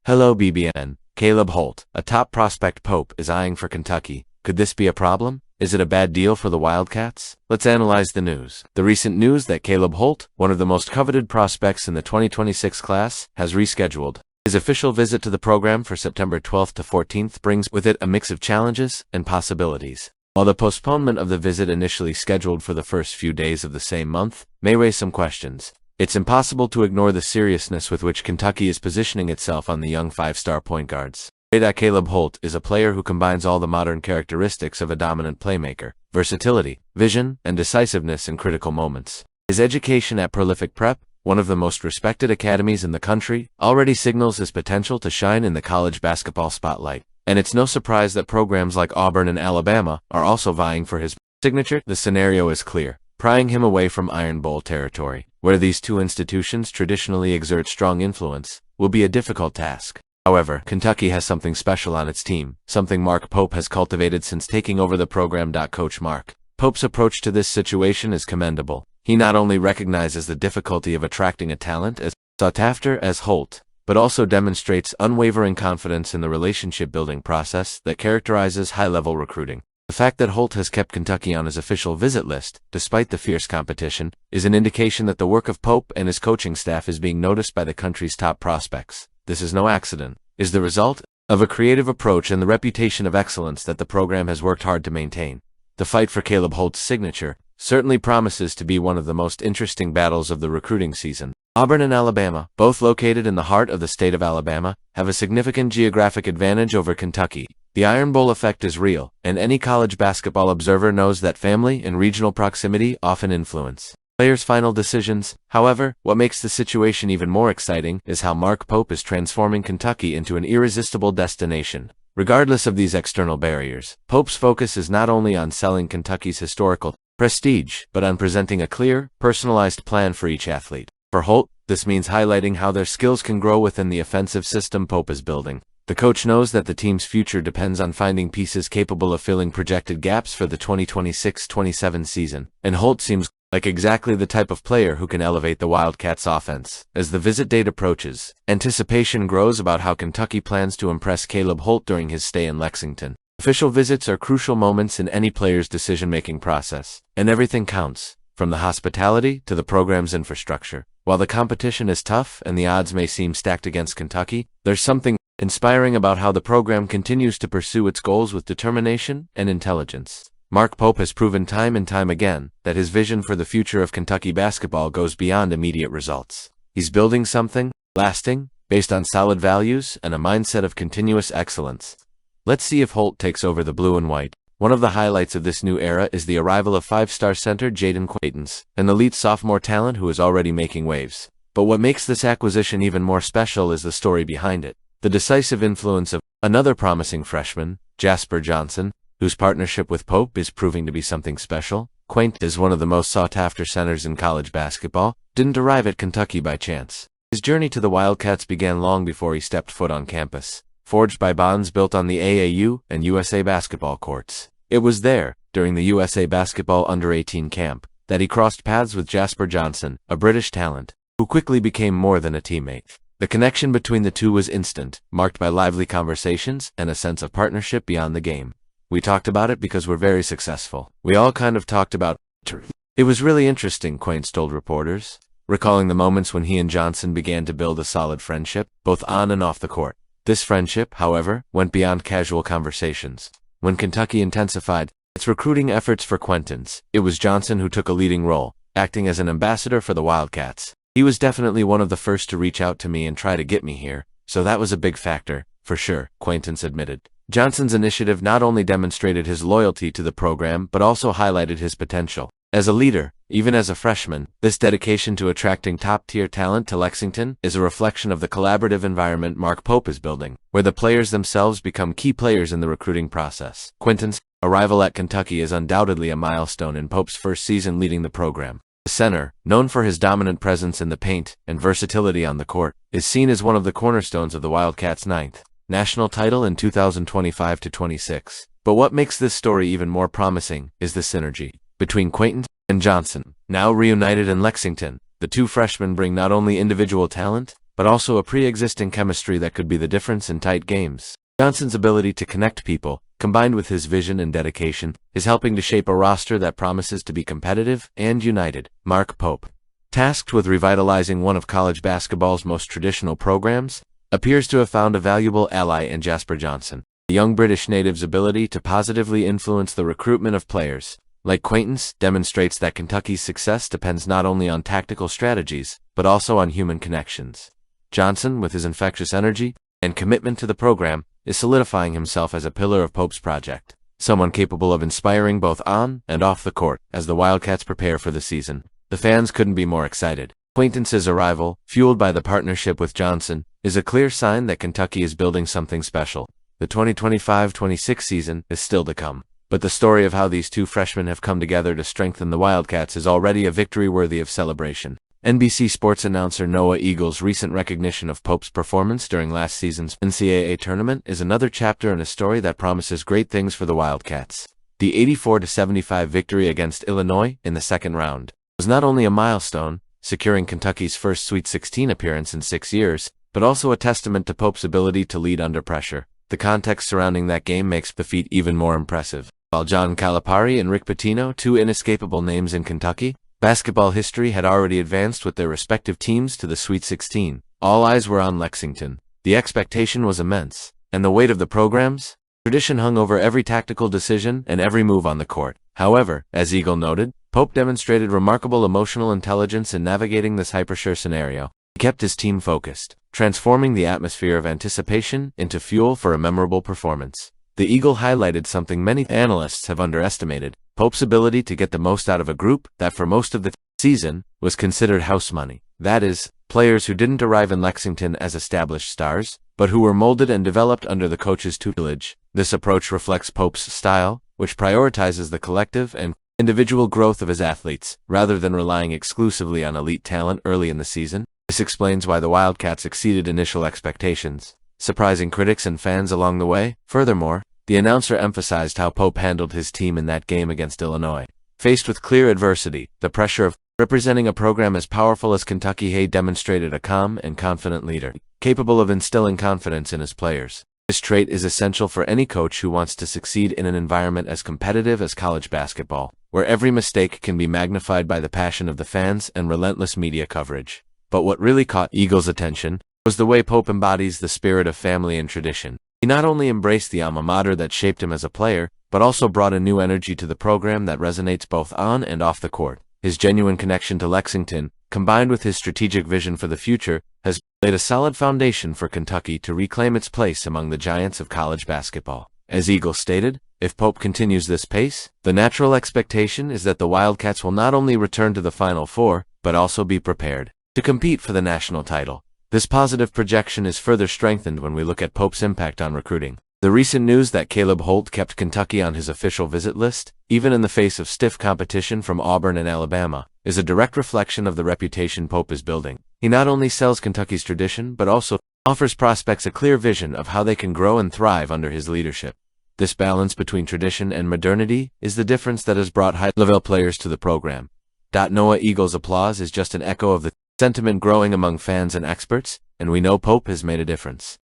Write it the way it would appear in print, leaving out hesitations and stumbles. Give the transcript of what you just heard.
Hello BBN. Caleb Holt, a top prospect Pope, is eyeing for Kentucky. Could this be a problem? Is it a bad deal for the Wildcats? Let's analyze the news. The recent news that Caleb Holt, one of the most coveted prospects in the 2026 class, has rescheduled. His official visit to the program for September 12th to 14th brings with it a mix of challenges and possibilities. While the postponement of the visit initially scheduled for the first few days of the same month may raise some questions, it's impossible to ignore the seriousness with which Kentucky is positioning itself on the young five-star point guards. Caleb Holt is a player who combines all the modern characteristics of a dominant playmaker: versatility, vision, and decisiveness in critical moments. His education at Prolific Prep, one of the most respected academies in the country, already signals his potential to shine in the college basketball spotlight. And it's no surprise that programs like Auburn and Alabama are also vying for his signature. The scenario is clear, prying him away from Iron Bowl territory, where these two institutions traditionally exert strong influence, will be a difficult task. However, Kentucky has something special on its team, something Mark Pope has cultivated since taking over the program. Coach Mark Pope's approach to this situation is commendable. He not only recognizes the difficulty of attracting a talent as sought after as Holt, but also demonstrates unwavering confidence in the relationship-building process that characterizes high-level recruiting. The fact that Holt has kept Kentucky on his official visit list, despite the fierce competition, is an indication that the work of Pope and his coaching staff is being noticed by the country's top prospects. This is no accident. It is the result of a creative approach and the reputation of excellence that the program has worked hard to maintain. The fight for Caleb Holt's signature certainly promises to be one of the most interesting battles of the recruiting season. Auburn and Alabama, both located in the heart of the state of Alabama, have a significant geographic advantage over Kentucky. The Iron Bowl effect is real, and any college basketball observer knows that family and regional proximity often influence players' final decisions. However, what makes the situation even more exciting is how Mark Pope is transforming Kentucky into an irresistible destination. Regardless of these external barriers, Pope's focus is not only on selling Kentucky's historical prestige, but on presenting a clear, personalized plan for each athlete. For Holt, this means highlighting how their skills can grow within the offensive system Pope is building. The coach knows that the team's future depends on finding pieces capable of filling projected gaps for the 2026-27 season, and Holt seems like exactly the type of player who can elevate the Wildcats' offense. As the visit date approaches, anticipation grows about how Kentucky plans to impress Caleb Holt during his stay in Lexington. Official visits are crucial moments in any player's decision-making process, and everything counts, from the hospitality to the program's infrastructure. While the competition is tough and the odds may seem stacked against Kentucky, there's something inspiring about how the program continues to pursue its goals with determination and intelligence. Mark Pope has proven time and time again that his vision for the future of Kentucky basketball goes beyond immediate results. He's building something lasting, based on solid values and a mindset of continuous excellence. Let's see if Holt takes over the blue and white. One of the highlights of this new era is the arrival of five-star center Jaden Quaintance, an elite sophomore talent who is already making waves. But what makes this acquisition even more special is the story behind it. The decisive influence of another promising freshman, Jasper Johnson, whose partnership with Pope is proving to be something special. Quaint is one of the most sought-after centers in college basketball, didn't arrive at Kentucky by chance. His journey to the Wildcats began long before he stepped foot on campus, forged by bonds built on the AAU and USA basketball courts. It was there, during the USA Basketball Under-18 camp, that he crossed paths with Jasper Johnson, a British talent, who quickly became more than a teammate. The connection between the two was instant, marked by lively conversations and a sense of partnership beyond the game. We talked about it because we're very successful. We all kind of talked about truth. It was really interesting, Quaintance told reporters, recalling the moments when he and Johnson began to build a solid friendship, both on and off the court. This friendship, however, went beyond casual conversations. When Kentucky intensified its recruiting efforts for Quaintance, it was Johnson who took a leading role, acting as an ambassador for the Wildcats. He was definitely one of the first to reach out to me and try to get me here, so that was a big factor, for sure, Quaintance admitted. Johnson's initiative not only demonstrated his loyalty to the program but also highlighted his potential. As a leader, even as a freshman, this dedication to attracting top-tier talent to Lexington is a reflection of the collaborative environment Mark Pope is building, where the players themselves become key players in the recruiting process. Quaintance's arrival at Kentucky is undoubtedly a milestone in Pope's first season leading the program. The center, known for his dominant presence in the paint and versatility on the court, is seen as one of the cornerstones of the Wildcats' ninth national title in 2025-26. But what makes this story even more promising is the synergy between Quaintance and Johnson. Now reunited in Lexington, the two freshmen bring not only individual talent, but also a pre-existing chemistry that could be the difference in tight games. Johnson's ability to connect people, combined with his vision and dedication, is helping to shape a roster that promises to be competitive and united. Mark Pope, tasked with revitalizing one of college basketball's most traditional programs, appears to have found a valuable ally in Jasper Johnson. The young British native's ability to positively influence the recruitment of players, like Quaintance, demonstrates that Kentucky's success depends not only on tactical strategies, but also on human connections. Johnson, with his infectious energy and commitment to the program, is solidifying himself as a pillar of Pope's project, someone capable of inspiring both on and off the court as the Wildcats prepare for the season. The fans couldn't be more excited. Quaintance's arrival, fueled by the partnership with Johnson, is a clear sign that Kentucky is building something special. The 2025-26 season is still to come, but the story of how these two freshmen have come together to strengthen the Wildcats is already a victory worthy of celebration. NBC Sports announcer Noah Eagle's recent recognition of Pope's performance during last season's NCAA tournament is another chapter in a story that promises great things for the Wildcats. The 84-75 victory against Illinois in the second round was not only a milestone, securing Kentucky's first Sweet 16 appearance in 6 years, but also a testament to Pope's ability to lead under pressure. The context surrounding that game makes the feat even more impressive. While John Calipari and Rick Pitino, two inescapable names in Kentucky basketball history, had already advanced with their respective teams to the Sweet 16, all eyes were on Lexington. The expectation was immense, and the weight of the program's tradition hung over every tactical decision and every move on the court. However, as Eagle noted, Pope demonstrated remarkable emotional intelligence in navigating this hyper-sure scenario. He kept his team focused, transforming the atmosphere of anticipation into fuel for a memorable performance. The Eagle highlighted something many analysts have underestimated: Pope's ability to get the most out of a group that for most of the season was considered house money. That is, players who didn't arrive in Lexington as established stars, but who were molded and developed under the coach's tutelage. This approach reflects Pope's style, which prioritizes the collective and individual growth of his athletes, rather than relying exclusively on elite talent early in the season. This explains why the Wildcats exceeded initial expectations, surprising critics and fans along the way. Furthermore, the announcer emphasized how Pope handled his team in that game against Illinois. Faced with clear adversity, the pressure of representing a program as powerful as Kentucky, he demonstrated a calm and confident leader, capable of instilling confidence in his players. This trait is essential for any coach who wants to succeed in an environment as competitive as college basketball, where every mistake can be magnified by the passion of the fans and relentless media coverage. But what really caught Eagle's attention was the way Pope embodies the spirit of family and tradition. He not only embraced the alma mater that shaped him as a player, but also brought a new energy to the program that resonates both on and off the court. His genuine connection to Lexington, combined with his strategic vision for the future, has laid a solid foundation for Kentucky to reclaim its place among the giants of college basketball. As Eagle stated, if Pope continues this pace, the natural expectation is that the Wildcats will not only return to the Final Four, but also be prepared to compete for the national title. This positive projection is further strengthened when we look at Pope's impact on recruiting. The recent news that Caleb Holt kept Kentucky on his official visit list, even in the face of stiff competition from Auburn and Alabama, is a direct reflection of the reputation Pope is building. He not only sells Kentucky's tradition, but also offers prospects a clear vision of how they can grow and thrive under his leadership. This balance between tradition and modernity is the difference that has brought high-level players to the program. Noah Eagle's applause is just an echo of the sentiment growing among fans and experts, and we know Pope has made a difference.